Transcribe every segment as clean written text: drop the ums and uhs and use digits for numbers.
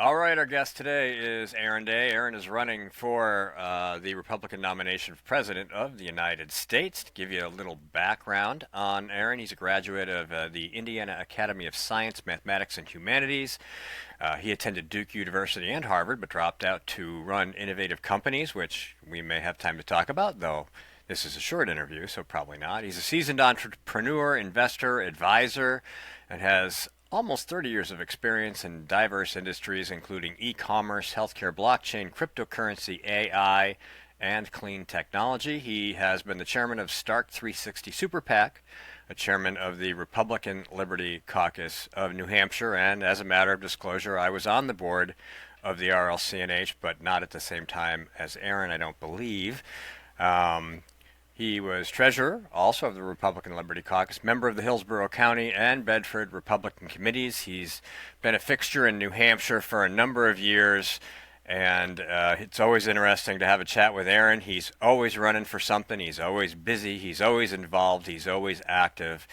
All right, our guest today is Aaron Day. Aaron is running for the Republican nomination for President of the United States. To give you a little background on Aaron, he's a graduate of the Indiana Academy of Science, Mathematics, and Humanities. He attended Duke University and Harvard, but dropped out to run innovative companies, which we may have time to talk about, though this is a short interview, so probably not. He's a seasoned entrepreneur, investor, advisor, and has almost 30 years of experience in diverse industries, including e-commerce, healthcare, blockchain, cryptocurrency, AI, and clean technology. He has been the chairman of Stark 360 Super PAC, a chairman of the Republican Liberty Caucus of New Hampshire, and as a matter of disclosure, I was on the board of the RLCNH, but not at the same time as Aaron, I don't believe. He was treasurer, also of the Republican Liberty Caucus, member of the Hillsborough County and Bedford Republican committees. He's been a fixture in New Hampshire for a number of years, and it's always interesting to have a chat with Aaron. He's always running for something. He's always busy. He's always involved. He's always active,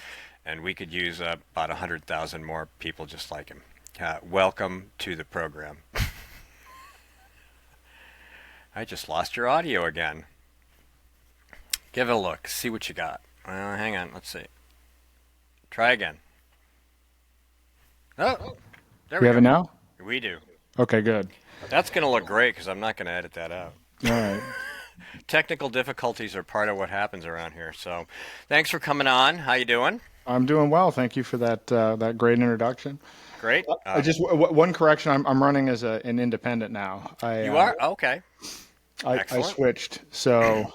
and we could use about 100,000 more people just like him. Welcome to the program. I just lost your audio again. Give it a look. See what you got. Hang on. Let's see. Try again. Oh, there We we have go. it now? We do. Okay, good. That's going to look great because I'm not going to edit that out. All right. Technical difficulties are part of what happens around here. So, thanks for coming on. How you doing? I'm doing well. Thank you for that great introduction. Great. I just one correction. I'm running as an independent now. You are okay. I Excellent. switched. So,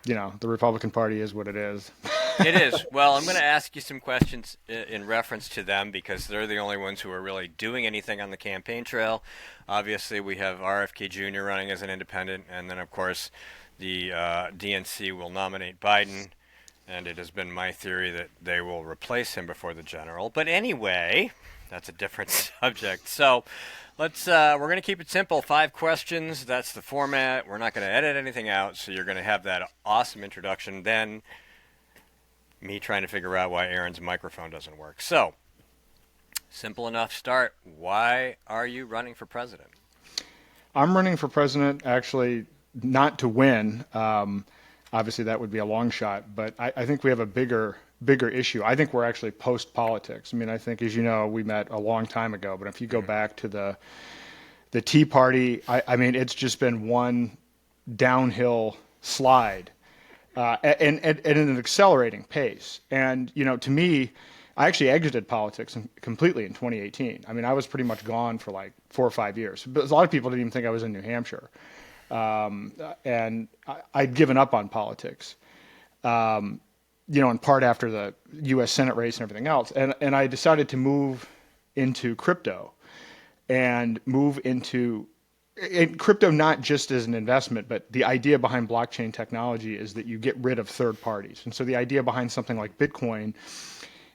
the Republican Party is what it is. It is. Well, I'm going to ask you some questions in reference to them because they're the only ones who are really doing anything on the campaign trail. Obviously, we have RFK Jr. running as an independent, and then, of course, the DNC will nominate Biden, and it has been my theory that they will replace him before the general. But anyway, that's a different subject. So we're going to keep it simple. 5 questions. That's the format. We're not going to edit anything out, so you're going to have that awesome introduction. Then me trying to figure out why Aaron's microphone doesn't work. So, simple enough start. Why are you running for president? I'm running for president actually not to win. Obviously, that would be a long shot, but I think we have a bigger issue. I think we're actually post-politics. I mean, I think, as you know, we met a long time ago, but if you go back to the Tea Party, I mean, it's just been one downhill slide, and at an accelerating pace. And, to me, I actually exited politics completely in 2018. I mean, I was pretty much gone for like 4 or 5 years. But a lot of people didn't even think I was in New Hampshire. And I'd given up on politics, in part after the U.S. Senate race and everything else. And I decided to move into crypto and move into crypto, not just as an investment, but the idea behind blockchain technology is that you get rid of third parties. And so the idea behind something like Bitcoin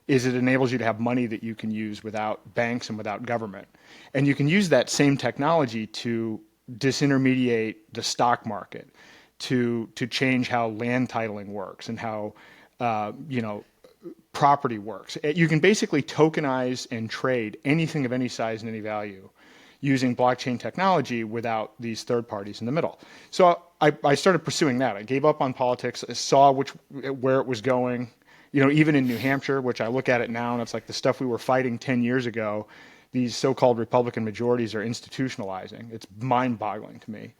is it enables you to have money that you can use without banks and without government. And you can use that same technology to disintermediate the stock market, to change how land titling works and how property works. You can basically tokenize and trade anything of any size and any value using blockchain technology without these third parties in the middle. So I started pursuing that. I gave up on politics. I saw where it was going. Even in New Hampshire, which I look at it now, and it's like the stuff we were fighting 10 years ago, these so-called Republican majorities are institutionalizing. It's mind-boggling to me.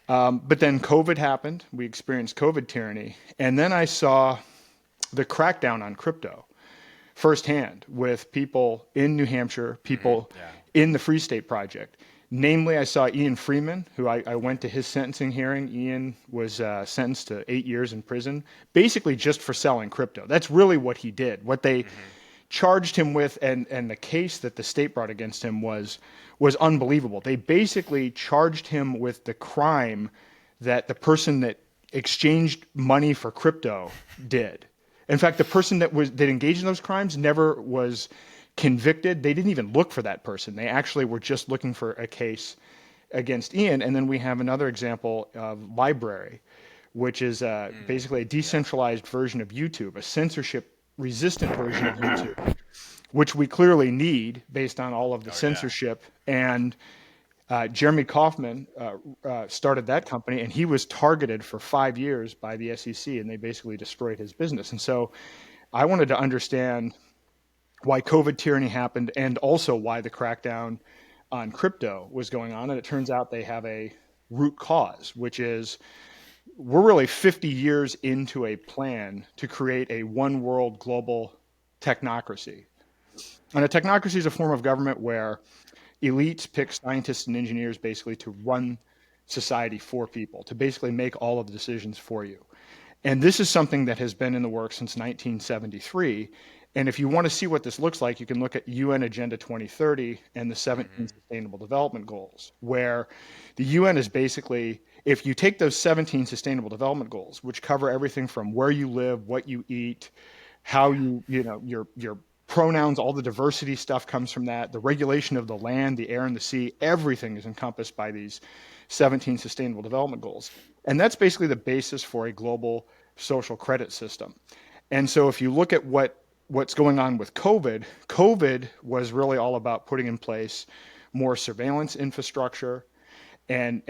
But then COVID happened. We experienced COVID tyranny. And then I saw the crackdown on crypto firsthand with people in New Hampshire, people in the Free State Project. Namely, I saw Ian Freeman, who I went to his sentencing hearing. Ian was sentenced to 8 years in prison, basically just for selling crypto. That's really what he did. What they charged him with and the case that the state brought against him was unbelievable. They basically charged him with the crime that the person that exchanged money for crypto did. In fact, the person that engaged in those crimes never was convicted. They didn't even look for that person. They actually were just looking for a case against Ian. And then we have another example of Library, which is basically a decentralized version of YouTube, a censorship-resistant version of YouTube, which we clearly need based on all of the Oh yeah. censorship. And Jeremy Kauffman started that company, and he was targeted for 5 years by the SEC, and they basically destroyed his business. And so I wanted to understand why COVID tyranny happened and also why the crackdown on crypto was going on. And it turns out they have a root cause, which is we're really 50 years into a plan to create a one world global technocracy. And a technocracy is a form of government where elites pick scientists and engineers basically to run society for people, to basically make all of the decisions for you. And this is something that has been in the works since 1973. And if you want to see what this looks like, you can look at UN Agenda 2030 and the 17 Hmm. Sustainable Development Goals, where the UN is basically, if you take those 17 Sustainable Development Goals, which cover everything from where you live, what you eat, how Yeah. your pronouns, all the diversity stuff comes from that, the regulation of the land, the air, and the sea, everything is encompassed by these 17 Sustainable Development Goals. And that's basically the basis for a global social credit system. And so if you look at what's going on with COVID, COVID was really all about putting in place more surveillance infrastructure and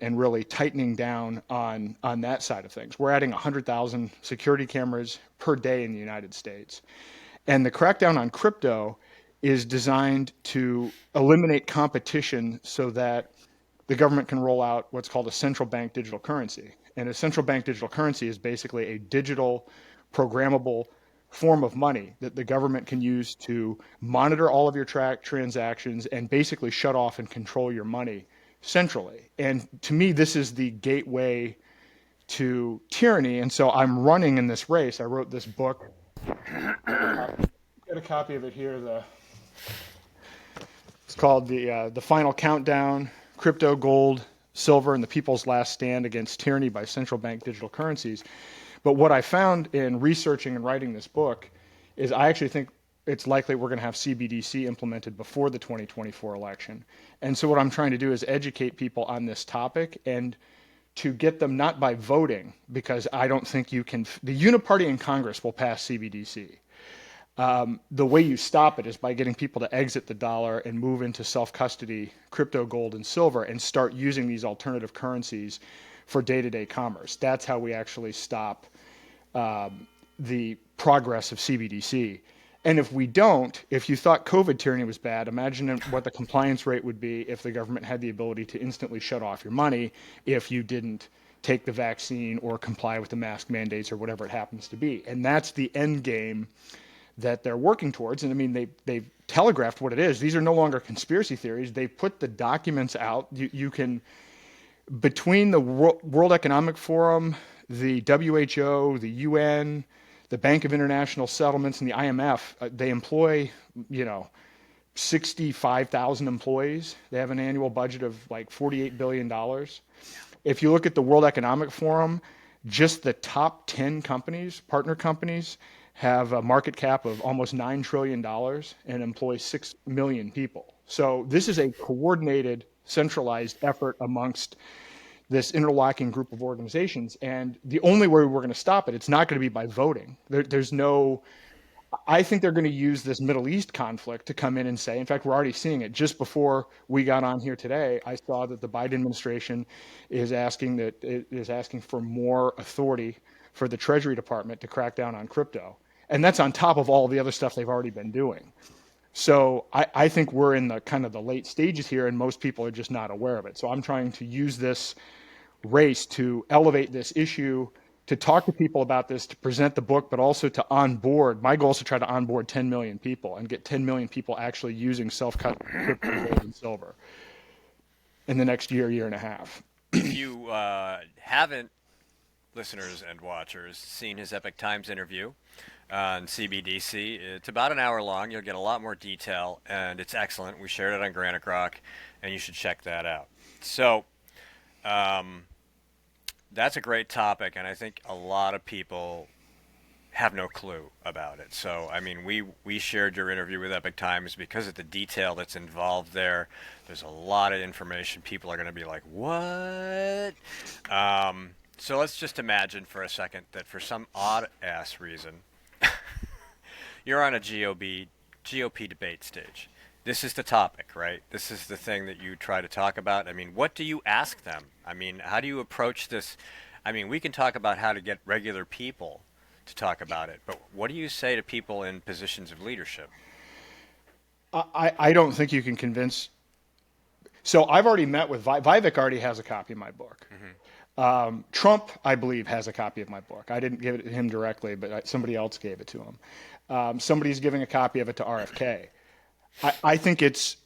really tightening down on that side of things. We're adding 100,000 security cameras per day in the United States. And the crackdown on crypto is designed to eliminate competition so that the government can roll out what's called a central bank digital currency. And a central bank digital currency is basically a digital programmable form of money that the government can use to monitor all of your transactions and basically shut off and control your money centrally. And to me, this is the gateway to tyranny. And so I'm running in this race. I wrote this book. Get a copy of it here. It's called the Final Countdown: Crypto, Gold, Silver, and the People's Last Stand Against Tyranny by Central Bank Digital Currencies. But what I found in researching and writing this book is I actually think it's likely we're going to have CBDC implemented before the 2024 election. And so what I'm trying to do is educate people on this topic and to get them not by voting, because I don't think you can. The uniparty in Congress will pass CBDC. The way you stop it is by getting people to exit the dollar and move into self custody, crypto, gold, and silver, and start using these alternative currencies for day to day commerce. That's how we actually stop the progress of CBDC. And if we don't, if you thought COVID tyranny was bad, imagine what the compliance rate would be if the government had the ability to instantly shut off your money if you didn't take the vaccine or comply with the mask mandates or whatever it happens to be. And that's the end game that they're working towards. And I mean, they've telegraphed what it is. These are no longer conspiracy theories. They put the documents out. You can, between the World Economic Forum, the WHO, the UN, the Bank of International Settlements, and the IMF, they employ, you know, 65,000 employees. They have an annual budget of like $48 billion. If you look at the World Economic Forum, just the top 10 companies, partner companies, have a market cap of almost $9 trillion and employ 6 million people. So this is a coordinated, centralized effort amongst this interlocking group of organizations. And the only way we're going to stop it, it's not going to be by voting. There's no, I think they're going to use this Middle East conflict to come in and say, in fact, we're already seeing it. Just before we got on here today, I saw that the Biden administration is asking for more authority for the Treasury Department to crack down on crypto. And that's on top of all the other stuff they've already been doing. So I think we're in the kind of the late stages here, and most people are just not aware of it. So I'm trying to use this race to elevate this issue, to talk to people about this, to present the book, but also to onboard. My goal is to try to onboard 10 million people and get 10 million people actually using self-custody crypto, gold, and silver in the next year, year and a half. If you haven't, listeners and watchers, seen his Epic Times interview on CBDC, it's about an hour long. You'll get a lot more detail, and it's excellent. We shared it on GraniteGrok, and you should check that out. So, um, that's a great topic, and I think a lot of people have no clue about it. So, I mean, we shared your interview with Epic Times because of the detail that's involved there. There's a lot of information. People are going to be like, what? So let's just imagine for a second that for some odd ass reason, you're on a GOB GOP debate stage. This is the topic, right? This is the thing that you try to talk about. I mean, what do you ask them? I mean, how do you approach this? I mean, we can talk about how to get regular people to talk about it, but what do you say to people in positions of leadership? I don't think you can convince. So I've already met with Vivek. Already has a copy of my book. Trump, I believe, has a copy of my book. I didn't give it to him directly, but somebody else gave it to him. Somebody's giving a copy of it to RFK. I think it's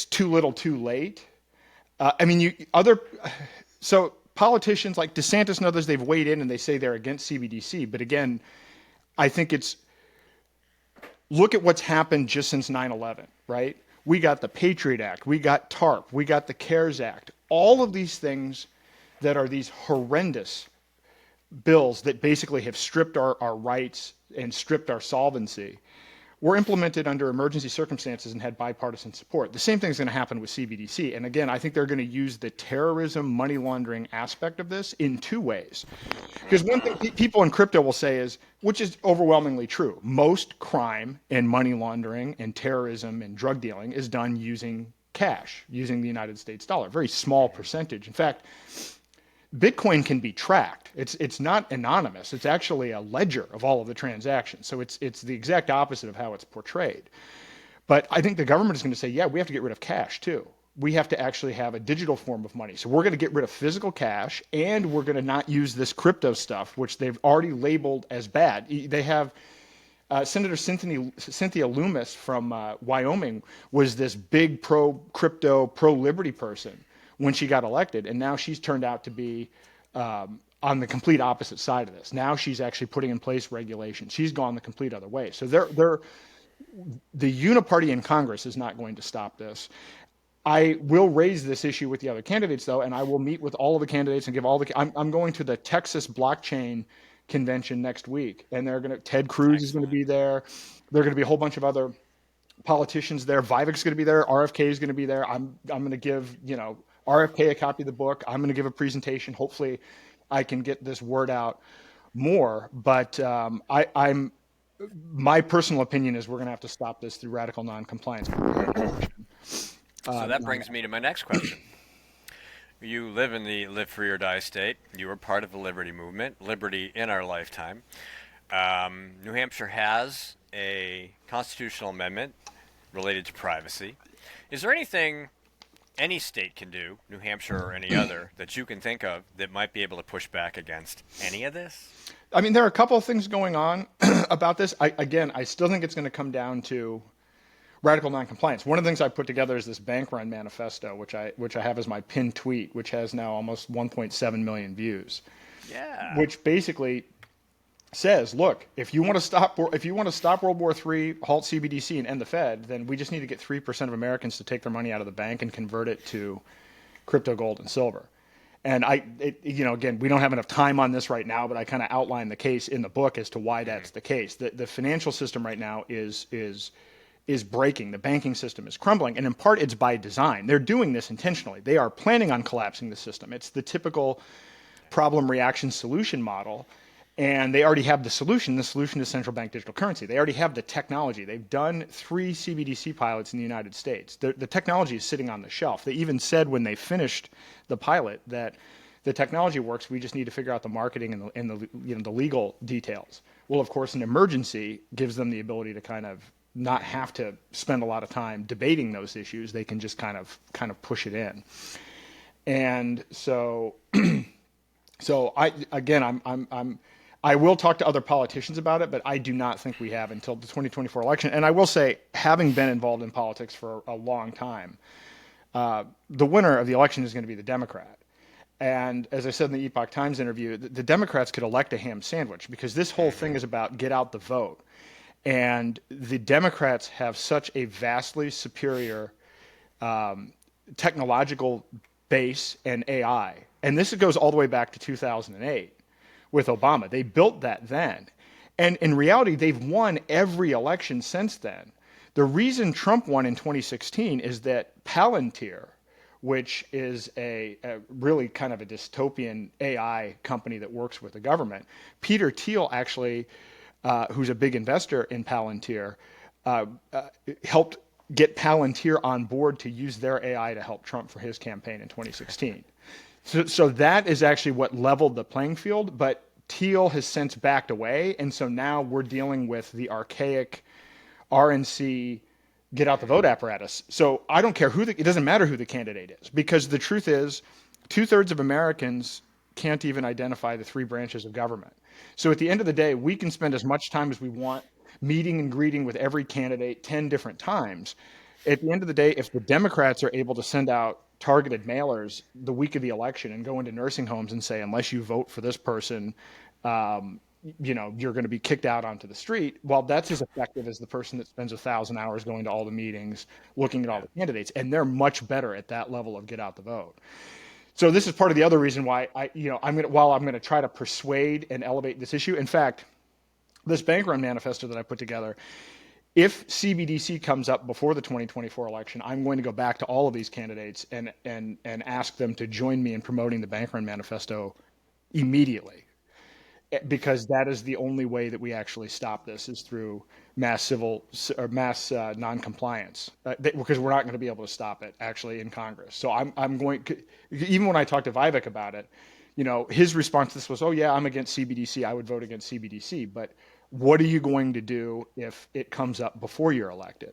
too little, too late. I mean, so politicians like DeSantis and others, they've weighed in and they say they're against CBDC. But again, I think look at what's happened just since 9/11, right? We got the Patriot Act, we got TARP, we got the CARES Act, all of these things that are these horrendous bills that basically have stripped our rights and stripped our solvency were implemented under emergency circumstances and had bipartisan support. The same thing is going to happen with CBDC. And again, I think they're going to use the terrorism, money laundering aspect of this in two ways. Because one thing people in crypto will say is, which is overwhelmingly true, most crime and money laundering and terrorism and drug dealing is done using cash, using the United States dollar. Very small percentage. In fact, Bitcoin can be tracked. It's not anonymous. It's actually a ledger of all of the transactions. So it's the exact opposite of how it's portrayed. But I think the government is going to say, yeah, we have to get rid of cash too. We have to actually have a digital form of money. So we're going to get rid of physical cash, and we're going to not use this crypto stuff, which they've already labeled as bad. They have Senator Cynthia Loomis from Wyoming was this big pro-crypto, pro-liberty person when she got elected, and now she's turned out to be on the complete opposite side of this. Now she's actually putting in place regulations. She's gone the complete other way. So the uniparty in Congress is not going to stop this. I will raise this issue with the other candidates, though, and I will meet with all of the candidates and give all the. I'm going to the Texas blockchain convention next week, and Ted Cruz is going to be there. There are going to be a whole bunch of other politicians there. Vivek's going to be there. RFK is going to be there. I'm going to give RFK a copy of the book. I'm going to give a presentation. Hopefully, I can get this word out more. But my personal opinion is we're going to have to stop this through radical noncompliance. So that brings me to my next question. You live in the live free or die state. You were part of the liberty movement, liberty in our lifetime. New Hampshire has a constitutional amendment related to privacy. Is there anything any state can do, New Hampshire or any other, that you can think of that might be able to push back against any of this? I mean, there are a couple of things going on about this. I still think it's going to come down to radical noncompliance. One of the things I put together is this bank run manifesto, which I have as my pinned tweet, which has now almost 1.7 million views. Yeah. Which basically says, look, if you want to stop World War III, halt CBDC, and end the Fed, then we just need to get 3% of Americans to take their money out of the bank and convert it to crypto, gold, and silver. And again, we don't have enough time on this right now, but I kind of outline the case in the book as to why that's the case. The financial system right now is breaking. The banking system is crumbling, and in part it's by design. They're doing this intentionally. They are planning on collapsing the system. It's the typical problem reaction solution model, and they already have the solution. The solution is central bank digital currency. They already have the technology. They've done 3 CBDC pilots in the United States. The technology is sitting on the shelf. They even said when they finished the pilot that the technology works. We just need to figure out the marketing and the legal details. Well, of course, an emergency gives them the ability to kind of not have to spend a lot of time debating those issues. They can just kind of push it in. And so I will talk to other politicians about it, but I do not think we have until the 2024 election. And I will say, having been involved in politics for a long time, the winner of the election is going to be the Democrat. And as I said in the Epoch Times interview, the Democrats could elect a ham sandwich because this whole thing is about get out the vote. And the Democrats have such a vastly superior technological base and AI. And this goes all the way back to 2008 with Obama. They built that then. And in reality, they've won every election since then. The reason Trump won in 2016 is that Palantir, which is a really kind of a dystopian AI company that works with the government, Peter Thiel actually, who's a big investor in Palantir, helped get Palantir on board to use their AI to help Trump for his campaign in 2016. So that is actually what leveled the playing field, but Thiel has since backed away, and so now we're dealing with the archaic RNC get out the vote apparatus. So I don't care it doesn't matter who the candidate is, because the truth is, 2/3 of Americans can't even identify the three branches of government. So at the end of the day, we can spend as much time as we want meeting and greeting with every candidate 10 different times. At the end of the day, if the Democrats are able to send out targeted mailers the week of the election and go into nursing homes and say, unless you vote for this person, you're going to be kicked out onto the street. Well, that's as effective as the person that spends 1,000 hours going to all the meetings, looking at all the candidates, and they're much better at that level of get out the vote. So this is part of the other reason why I'm going to try to persuade and elevate this issue. In fact, this bank run manifesto that I put together, if CBDC comes up before the 2024 election, I'm going to go back to all of these candidates and ask them to join me in promoting the bank run manifesto immediately, because that is the only way that we actually stop this, is through mass non-compliance, because we're not going to be able to stop it actually in Congress. So I'm going, even when I talked to Vivek about it, his response to this was, oh yeah, I'm against CBDC. I would vote against CBDC. But what are you going to do if it comes up before you're elected?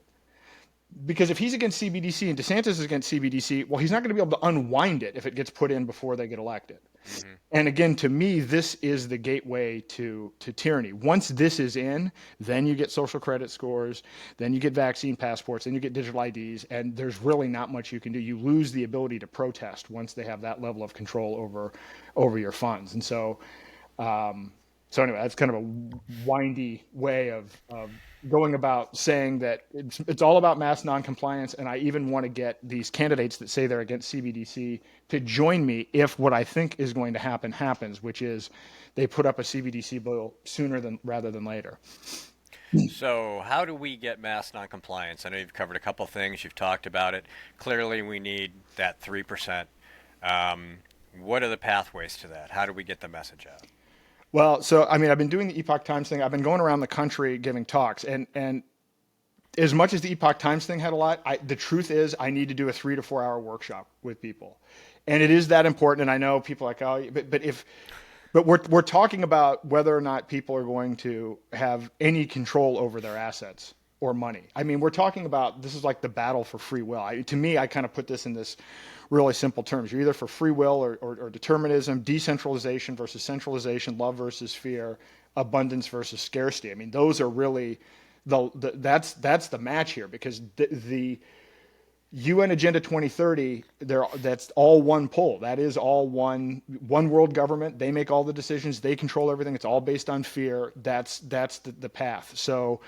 Because if he's against CBDC and DeSantis is against CBDC, well, he's not going to be able to unwind it if it gets put in before they get elected. Mm-hmm. And again, to me, this is the gateway to tyranny. Once this is in, then you get social credit scores, then you get vaccine passports, then you get digital IDs, and there's really not much you can do. You lose the ability to protest once they have that level of control over your funds. And so anyway, that's kind of a windy way of going about saying that it's all about mass noncompliance. And I even want to get these candidates that say they're against CBDC to join me if what I think is going to happen happens, which is they put up a CBDC bill rather than later. So how do we get mass noncompliance? I know you've covered a couple things. You've talked about it. Clearly, we need that 3%. What are the pathways to that? How do we get the message out? Well, so I mean, I've been doing the Epoch Times thing. I've been going around the country giving talks, and as much as the Epoch Times thing had a lot, the truth is I need to do a 3 to 4 hour workshop with people, and it is that important. And I know people are like, oh, but we're talking about whether or not people are going to have any control over their assets or money. I mean, we're talking about, this is like the battle for free will. To me, I kind of put this in this really simple terms. You're either for free will or determinism, decentralization versus centralization, love versus fear, abundance versus scarcity. I mean, those are really that's the match here, because the UN Agenda 2030, that's all one poll. That is all one world government. They make all the decisions. They control everything. It's all based on fear. That's the path. So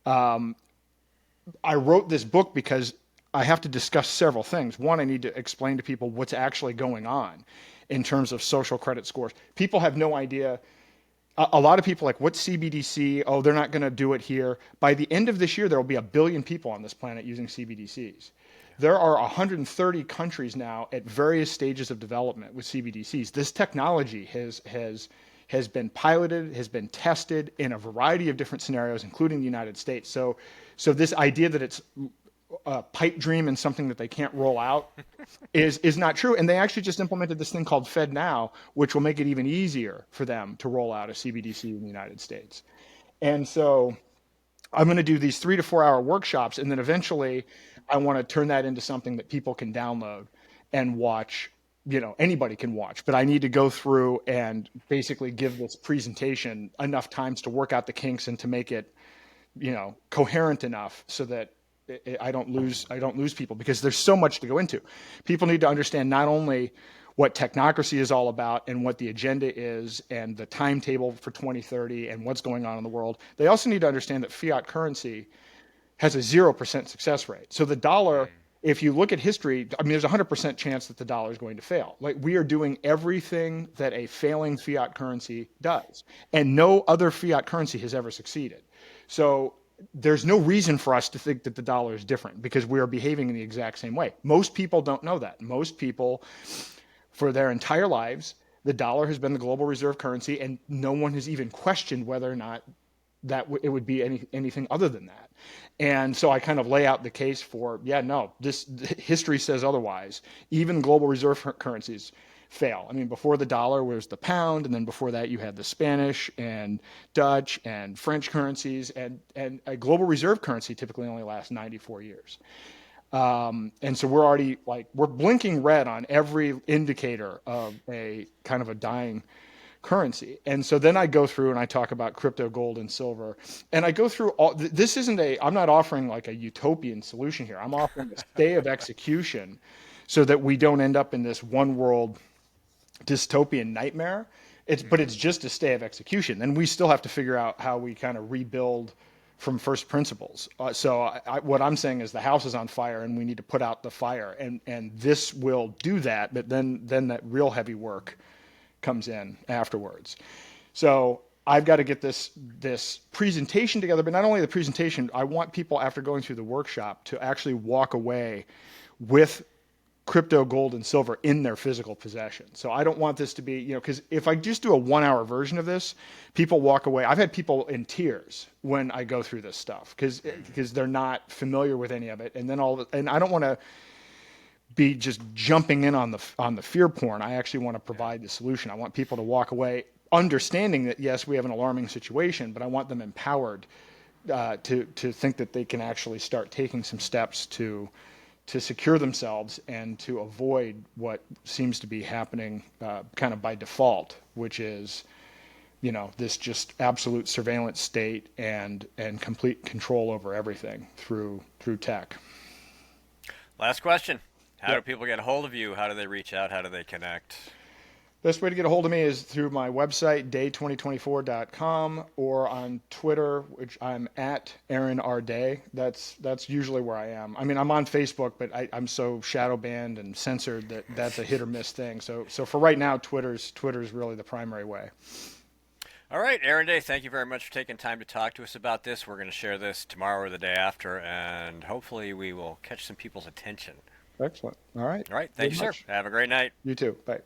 I wrote this book because I have to discuss several things. One, I need to explain to people what's actually going on in terms of social credit scores. People have no idea. A lot of people are like, what's CBDC? Oh, they're not going to do it here. By the end of this year, there will be 1 billion people on this planet using CBDCs. There are 130 countries now at various stages of development with CBDCs. This technology has been piloted, has been tested in a variety of different scenarios, including the United States. So this idea that it's a pipe dream and something that they can't roll out is not true. And they actually just implemented this thing called FedNow, which will make it even easier for them to roll out a CBDC in the United States. And so I'm going to do these 3 to 4 hour workshops, and then eventually I want to turn that into something that people can download and watch. Anybody can watch, but I need to go through and basically give this presentation enough times to work out the kinks and to make it, coherent enough so that I don't lose people, because there's so much to go into. People need to understand not only what technocracy is all about and what the agenda is and the timetable for 2030 and what's going on in the world. They also need to understand that fiat currency has a 0% success rate. So the dollar, if you look at history, I mean, there's a 100% chance that the dollar is going to fail. Like, we are doing everything that a failing fiat currency does, and no other fiat currency has ever succeeded. So there's no reason for us to think that the dollar is different, because we are behaving in the exact same way. Most people don't know that. Most people, for their entire lives, the dollar has been the global reserve currency, and no one has even questioned whether or not it would be anything other than that. And so I kind of lay out the case for, yeah, no, this history says otherwise. Even global reserve currencies fail. I mean, before the dollar was the pound, and then before that you had the Spanish and Dutch and French currencies, and a global reserve currency typically only lasts 94 years. And so we're already like we're blinking red on every indicator of a kind of a dying currency. And so then I go through and I talk about crypto, gold, and silver. And I go through all this isn't a I'm not offering like a utopian solution here. I'm offering a stay of execution so that we don't end up in this one world dystopian nightmare. It's just a stay of execution. Then we still have to figure out how we kind of rebuild from first principles. What I'm saying is the house is on fire and we need to put out the fire, and this will do that. But then that real heavy work comes in afterwards. So I've got to get this presentation together, but not only the presentation, I want people after going through the workshop to actually walk away with crypto, gold, and silver in their physical possession. So I don't want this to be, because if I just do a 1 hour version of this, people walk away. I've had people in tears when I go through this stuff because they're not familiar with any of it, and then and I don't want to be just jumping in on the fear porn. I actually want to provide the solution. I want people to walk away understanding that yes, we have an alarming situation, but I want them empowered to think that they can actually start taking some steps to secure themselves and to avoid what seems to be happening kind of by default, which is this just absolute surveillance state and complete control over everything through tech. Last question. How do Yep. people get a hold of you? How do they reach out? How do they connect? Best way to get a hold of me is through my website, day2024.com, or on Twitter, which I'm at Aaron R. Day. That's usually where I am. I mean, I'm on Facebook, but I'm so shadow banned and censored that that's a hit or miss thing. So for right now, Twitter's really the primary way. All right, Aaron Day, thank you very much for taking time to talk to us about this. We're going to share this tomorrow or the day after, and hopefully we will catch some people's attention. Excellent. All right. All right, Very thank you, sir. much. Have a great night. You too. Bye.